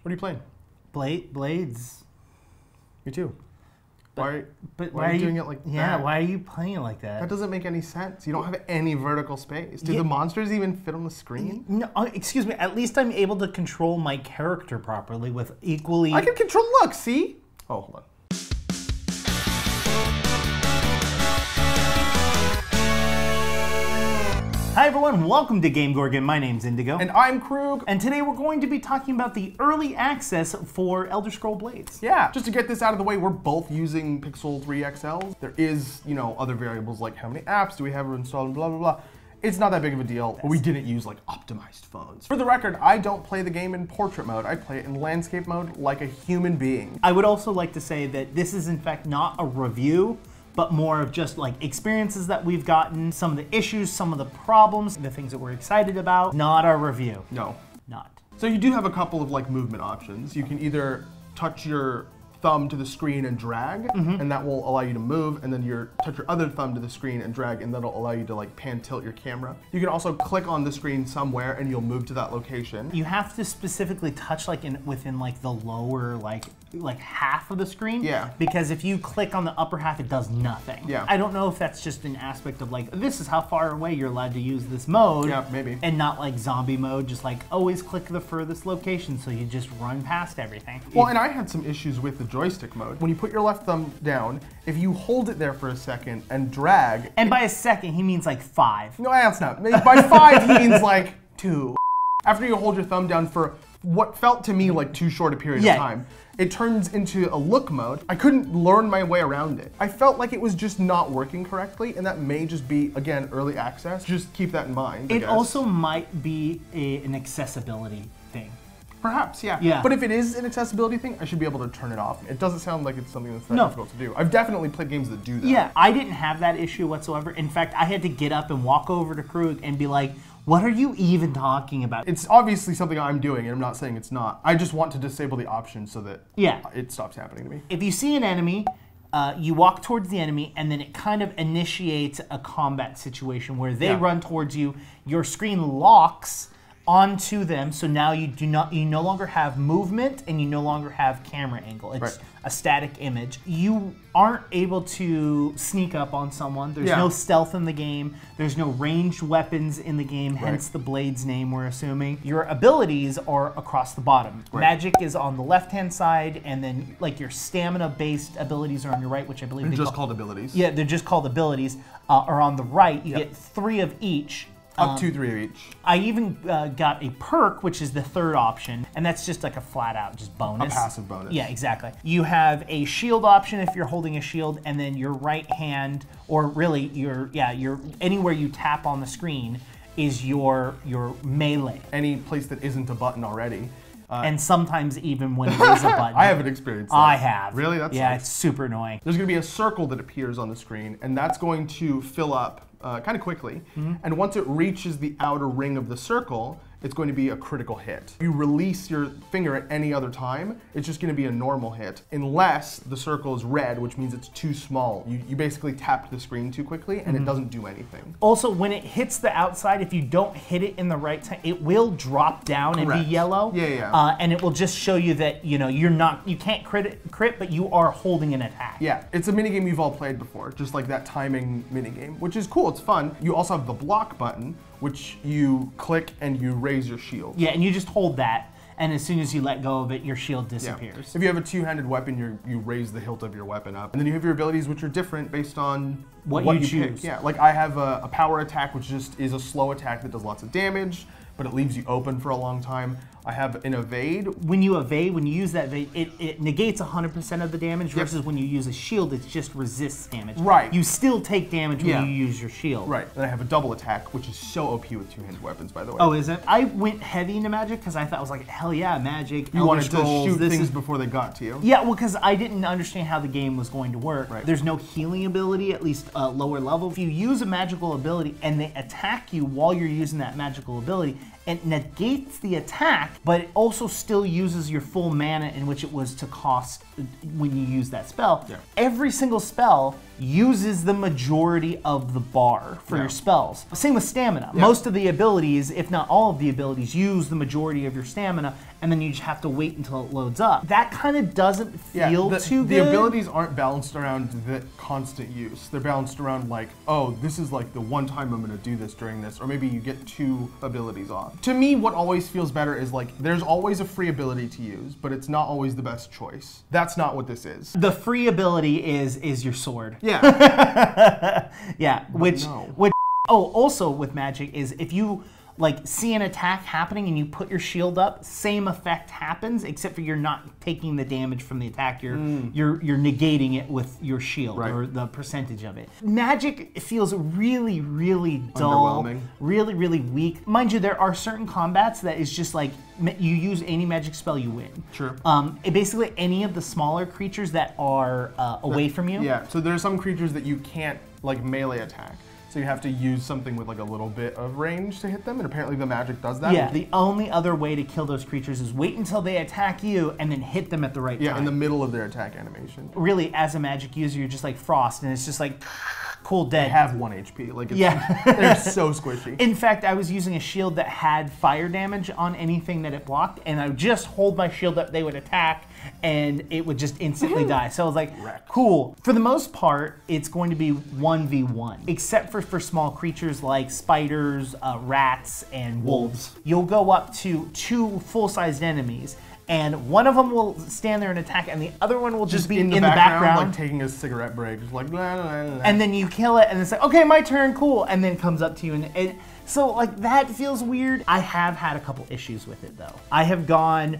What are you playing? Blades. Me too. Why Why are you doing it like that? Why are you playing it like that? That doesn't make any sense. You don't have any vertical space. Do the monsters even fit on the screen? No, excuse me. At least I'm able to control my character properly with equally... I can control, look, see? Oh, hold on. Hi everyone, welcome to GameGorgon. My name's Indigo. And I'm Krug. And today we're going to be talking about the early access for Elder Scrolls Blades. Yeah, just to get this out of the way, we're both using Pixel 3 XLs. There is, other variables like how many apps do we have installed and blah, blah, blah. It's not that big of a deal. We didn't use like optimized phones. For the record, I don't play the game in portrait mode. I play it in landscape mode like a human being. I would also like to say that this is in fact not a review, but more of just like experiences that we've gotten, some of the issues, some of the problems, the things that we're excited about. Not our review. No. Not. So you do have a couple of like movement options. You can either touch your thumb to the screen and drag, and that will allow you to move, and then touch your other thumb to the screen and drag, and that'll allow you to like pan tilt your camera. You can also click on the screen somewhere and you'll move to that location. You have to specifically touch like within like the lower like half of the screen. Yeah. Because if you click on the upper half, it does nothing. Yeah. I don't know if that's just an aspect of like, this is how far away you're allowed to use this mode. Yeah, maybe. And not like zombie mode, just like always click the furthest location so you just run past everything. Well, and I had some issues with the joystick mode. When you put your left thumb down, if you hold it there for a second and drag. And by a second, he means like 5. No, that's not. By 5, he means like 2. After you hold your thumb down for what felt to me like too short a period of time, it turns into a look mode. I couldn't learn my way around it. I felt like it was just not working correctly, and that may just be, again, early access. Just keep that in mind, I guess. Also might be an accessibility thing. Perhaps, yeah. Yeah. But if it is an accessibility thing, I should be able to turn it off. It doesn't sound like it's something that's that No. difficult to do. I've definitely played games that do that. Yeah, I didn't have that issue whatsoever. In fact, I had to get up and walk over to Krug and be like, what are you even talking about? It's obviously something I'm doing, and I'm not saying it's not. I just want to disable the option so that it stops happening to me. If you see an enemy, you walk towards the enemy, and then it kind of initiates a combat situation where they run towards you. Your screen locks onto them, so now you no longer have movement and you no longer have camera angle. It's a static image. You aren't able to sneak up on someone. There's no stealth in the game. There's no ranged weapons in the game, hence the Blade's name, we're assuming. Your abilities are across the bottom. Magic is on the left-hand side, and then like your stamina-based abilities are on your right, which I believe they're just called abilities. Yeah, they're just called abilities. Are on the right. You get 3 of each. Up to 3 of each. I even got a perk, which is the third option, and that's just like a flat-out just bonus. A passive bonus. Yeah, exactly. You have a shield option if you're holding a shield, and then your right hand, or really your anywhere you tap on the screen is your melee. Any place that isn't a button already. And sometimes even when it is a button. I haven't experienced that. I have. Really? That's nice. Nice. It's super annoying. There's going to be a circle that appears on the screen, and that's going to fill up kind of quickly. And once it reaches the outer ring of the circle, it's going to be a critical hit. You release your finger at any other time, it's just going to be a normal hit, unless the circle is red, which means it's too small. You basically tapped the screen too quickly, and it doesn't do anything. Also, when it hits the outside, if you don't hit it in the right time, it will drop down and be yellow. Yeah. And it will just show you that you can't crit, but you are holding an attack. Yeah, it's a minigame you've all played before, just like that timing minigame, which is cool, it's fun. You also have the block button, which you click and you raise your shield. Yeah, and you just hold that, and as soon as you let go of it, your shield disappears. Yeah. If you have a two-handed weapon, you raise the hilt of your weapon up. And then you have your abilities, which are different based on what you choose. Pick. Yeah, like I have a power attack, which just is a slow attack that does lots of damage, but it leaves you open for a long time. I have an evade. When you use that evade, it negates 100% of the damage versus when you use a shield, it just resists damage. Right. You still take damage when you use your shield. Right. And I have a double attack, which is so OP with two-handed weapons, by the way. Oh, is it? I went heavy into magic because I thought I was like, hell yeah, magic. You wanted to shoot things before they got to you. Yeah, well, because I didn't understand how the game was going to work. Right. There's no healing ability, at least lower level. If you use a magical ability and they attack you while you're using that magical ability, it negates the attack, but it also still uses your full mana in which it was to cost when you use that spell. Yeah. Every single spell uses the majority of the bar for your spells. Same with stamina. Most of the abilities, if not all of the abilities, use the majority of your stamina, and then you just have to wait until it loads up. That kind of doesn't feel too good. The abilities aren't balanced around the constant use. They're balanced around like, oh, this is like the one time I'm gonna do this during this, or maybe you get 2 abilities off. To me, what always feels better is like, there's always a free ability to use, but it's not always the best choice. That's not what this is. The free ability is your sword. Yeah. Yeah, which also with magic is if you like see an attack happening and you put your shield up, same effect happens, except for you're not taking the damage from the attack. You're negating it with your shield, or the percentage of it. Magic feels really, really dull, really, really weak. Mind you, there are certain combats that is just like you use any magic spell, you win. Sure. Basically, any of the smaller creatures that are away from you. Yeah. So there are some creatures that you can't like melee attack. So you have to use something with like a little bit of range to hit them, and apparently the magic does that. Yeah, the only other way to kill those creatures is wait until they attack you and then hit them at the right time. Yeah, in the middle of their attack animation. Really, as a magic user, you're just like Frost, and it's just like, cool, dead. They have 1 HP. Like, they're so squishy. In fact, I was using a shield that had fire damage on anything that it blocked, and I would just hold my shield up, they would attack, and it would just instantly die. So I was like, cool. For the most part, it's going to be 1v1, except for small creatures like spiders, rats, and wolves. You'll go up to 2 full-sized enemies, and one of them will stand there and attack, and the other one will just be in the background, like taking a cigarette break, just like blah, blah, blah. And then you kill it, and it's like, okay, my turn, cool, and then it comes up to you, and so like that feels weird. I have had a couple issues with it though. I have gone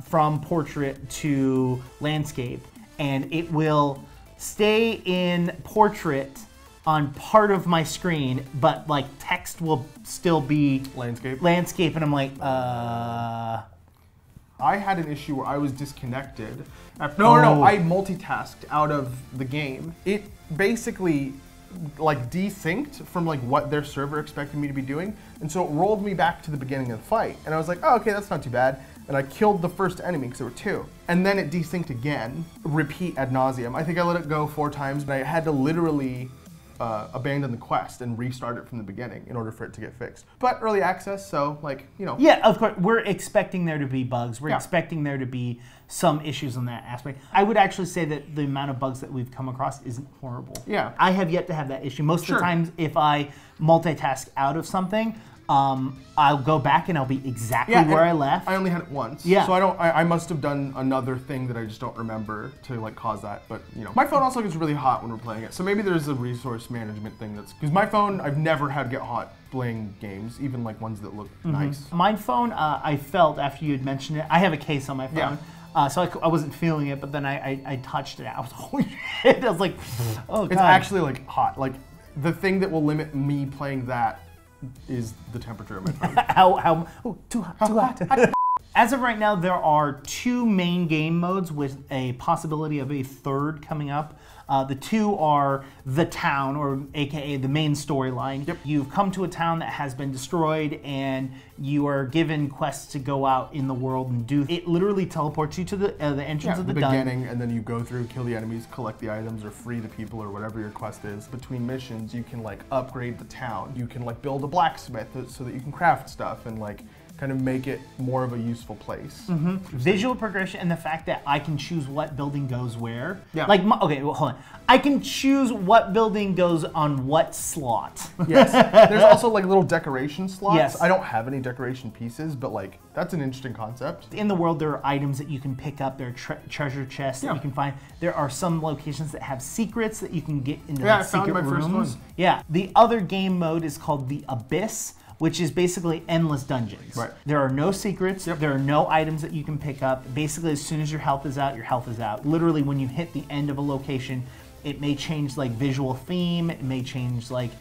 from portrait to landscape, and it will stay in portrait on part of my screen, but like text will still be landscape, and I'm like, I had an issue where I was disconnected. No, I multitasked out of the game. It basically like desynced from like what their server expected me to be doing, and so it rolled me back to the beginning of the fight. And I was like, oh, okay, that's not too bad. And I killed the first enemy because there were 2. And then it desynced again, repeat ad nauseum. I think I let it go 4 times, but I had to literally abandon the quest and restart it from the beginning in order for it to get fixed. But early access, so like, you know. Yeah, of course, we're expecting there to be bugs. We're expecting there to be some issues on that aspect. I would actually say that the amount of bugs that we've come across isn't horrible. Yeah. I have yet to have that issue. Most of the times, if I multitask out of something, I'll go back and I'll be exactly where I left. I only had it once. Yeah. So I must have done another thing that I just don't remember to like cause that. But you know, my phone also gets really hot when we're playing it. So maybe there's a resource management thing because my phone, I've never had get hot playing games, even like ones that look nice. My phone, I felt after you had mentioned it, I have a case on my phone. Yeah. So I wasn't feeling it, but then I touched it. I was holy shit. I was like, oh god. It's actually like hot. Like the thing that will limit me playing that is the temperature of my phone. Too hot. As of right now, there are 2 main game modes with a possibility of a 3rd coming up. The 2 are the town, or AKA the main storyline. Yep. You've come to a town that has been destroyed, and you are given quests to go out in the world and do. It literally teleports you to the entrance of the beginning, and then you go through, kill the enemies, collect the items, or free the people, or whatever your quest is. Between missions, you can like upgrade the town. You can like build a blacksmith so that you can craft stuff and like kind of make it more of a useful place. Visual progression and the fact that I can choose what building goes where. Yeah. Like, okay, well, hold on. I can choose what building goes on what slot. Yes. There's also like little decoration slots. Yes. I don't have any decoration pieces, but like that's an interesting concept. In the world, there are items that you can pick up. There are treasure chests that you can find. There are some locations that have secrets that you can get into secret rooms. First one. Yeah. The other game mode is called the Abyss, which is basically endless dungeons. Right. There are no secrets, there are no items that you can pick up. Basically, as soon as your health is out, your health is out. Literally, when you hit the end of a location, it may change like visual theme, it may change like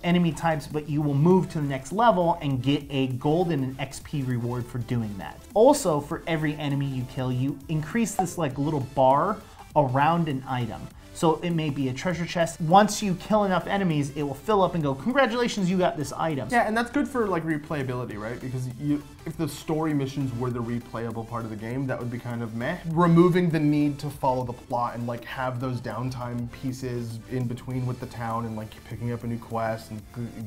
enemy types, but you will move to the next level and get a gold and an XP reward for doing that. Also, for every enemy you kill, you increase this like little bar around an item. So it may be a treasure chest. Once you kill enough enemies, it will fill up and go, congratulations, you got this item. Yeah, and that's good for like replayability, right? Because if the story missions were the replayable part of the game, that would be kind of meh. Removing the need to follow the plot and like have those downtime pieces in between with the town and like picking up a new quest and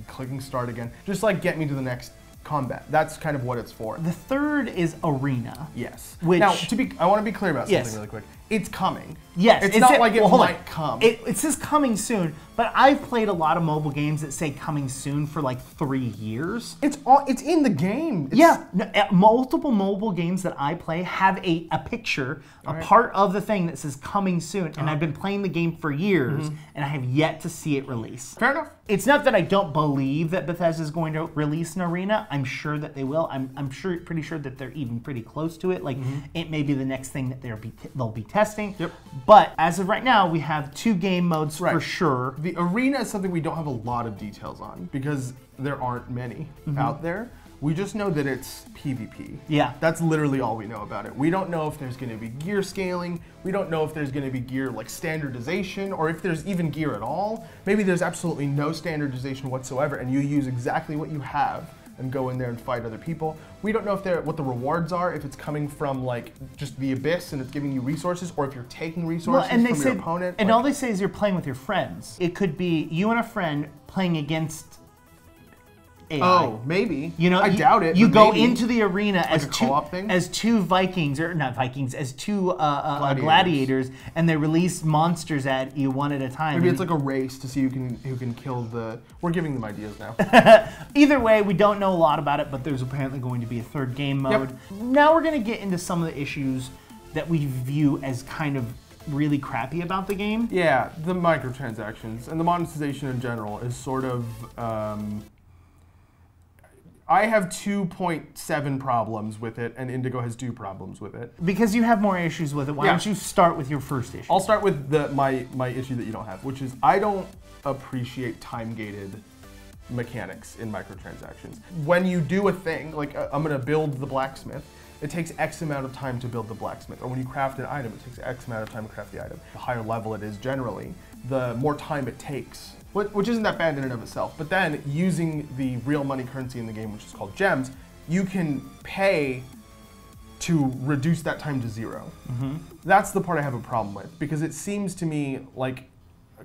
clicking start again. Just like get me to the next combat. That's kind of what it's for. The third is arena. Yes. Which, now, I want to be clear about something yes. really quick. It's coming. Yes. It's not like it might come. It says coming soon, but I've played a lot of mobile games that say coming soon for like 3 years. It's in the game. Multiple mobile games that I play have a picture, a part of the thing that says coming soon, and I've been playing the game for years, and I have yet to see it release. Fair enough. It's not that I don't believe that Bethesda is going to release an arena. I'm sure that they will. I'm pretty sure that they're even pretty close to it. Like it may be the next thing that they'll be testing. Yep. But as of right now, we have 2 game modes for sure. The arena is something we don't have a lot of details on because there aren't many out there. We just know that it's PvP. Yeah. That's literally all we know about it. We don't know if there's going to be gear scaling. We don't know if there's going to be gear like standardization or if there's even gear at all. Maybe there's absolutely no standardization whatsoever and you use exactly what you have and go in there and fight other people. We don't know what the rewards are, if it's coming from like just the abyss and it's giving you resources, or if you're taking resources from your opponent. And all they say is you're playing with your friends. It could be you and a friend playing against AI. Oh, maybe. You know, I doubt it. You go maybe. into the arena like as two Vikings, or not Vikings, as two gladiators, and they release monsters at you one at a time. Maybe it's like a race to see who can kill the. We're giving them ideas now. Either way, we don't know a lot about it, but there's apparently going to be a 3rd game mode. Yep. Now we're going to get into some of the issues that we view as kind of really crappy about the game. Yeah, the microtransactions and the monetization in general is sort of. I have 2.7 problems with it, and Indigo has 2 problems with it. Because you have more issues with it, why don't you start with your first issue? I'll start with my issue that you don't have, which is I don't appreciate time-gated mechanics in microtransactions. When you do a thing, like I'm gonna build the blacksmith, it takes X amount of time to build the blacksmith. Or when you craft an item, it takes X amount of time to craft the item. The higher level it is generally, the more time it takes. Which isn't that bad in and of itself. But then, using the real money currency in the game, which is called gems, you can pay to reduce that time to 0. That's the part I have a problem with, because it seems to me like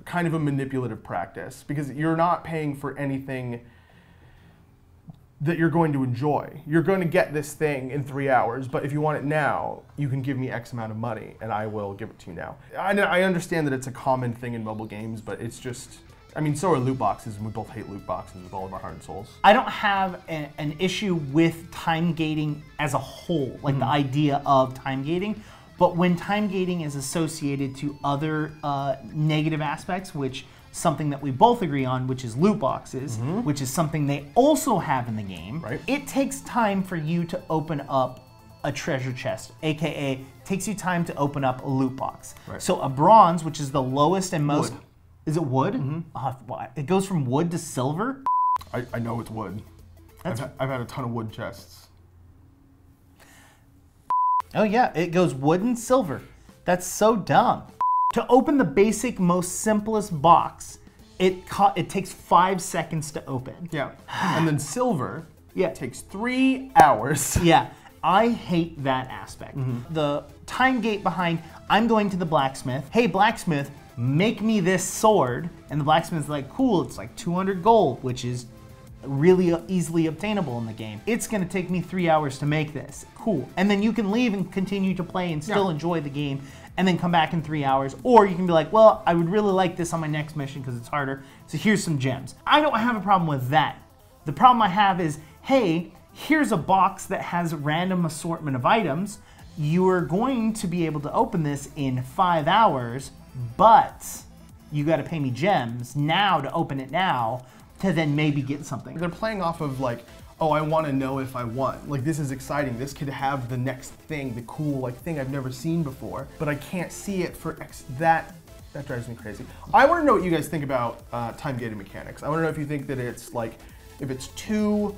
kind of a manipulative practice, because you're not paying for anything that you're going to enjoy. You're going to get this thing in 3 hours, but if you want it now, you can give me X amount of money, and I will give it to you now. I understand that it's a common thing in mobile games, but it's just... I mean, so are loot boxes, and we both hate loot boxes with all of our heart and souls. I don't have an issue with time gating as a whole, like the idea of time gating, but when time gating is associated to other negative aspects, which something that we both agree on, which is loot boxes, which is something they also have in the game, it takes time for you to open up a treasure chest, aka takes you time to open up a loot box. So a bronze, which is the lowest and most... Wood. Is it wood? It goes from wood to silver? I know it's wood. I've had a ton of wood chests. Oh yeah, it goes wood and silver. That's so dumb. To open the basic, most simplest box, it takes 5 seconds to open. Yeah, and then silver takes 3 hours. Yeah, I hate that aspect. The time gate behind, I'm going to the blacksmith. Hey blacksmith, make me this sword. And the blacksmith's like, cool, it's like 200 gold, which is really easily obtainable in the game. It's gonna take me 3 hours to make this. Cool. And then you can leave and continue to play and still enjoy the game and then come back in 3 hours. Or you can be like, well, I would really like this on my next mission because it's harder, so here's some gems. I don't have a problem with that. The problem I have is, hey, here's a box that has a random assortment of items. You are going to be able to open this in 5 hours, but you got to pay me gems now to open it now to then maybe get something. They're playing off of like, oh, I want to know if I won. Like, this is exciting. This could have the next thing, the cool like thing I've never seen before, but I can't see it for that drives me crazy. I want to know what you guys think about time-gated mechanics. I want to know if you think that it's like, if it's too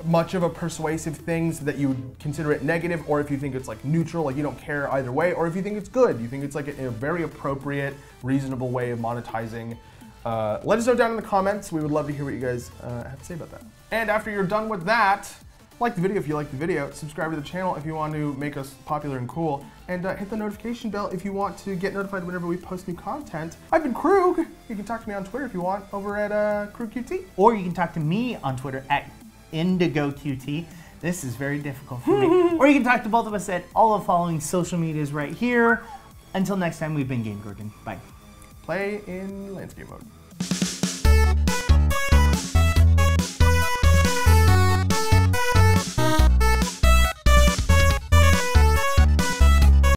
much of a persuasive thing so that you would consider it negative, or if you think it's like neutral, like you don't care either way, or if you think it's good, you think it's like a very appropriate, reasonable way of monetizing. Let us know down in the comments. We would love to hear what you guys have to say about that. And after you're done with that, like the video if you like the video, subscribe to the channel if you want to make us popular and cool, and hit the notification bell if you want to get notified whenever we post new content. I've been Krug. You can talk to me on Twitter if you want over at QueueTimes. Or you can talk to me on Twitter at Indigo QT. This is very difficult for me. Or you can talk to both of us at all of the following social medias right here. Until next time, we've been GameGorgon. Bye. Play in landscape mode.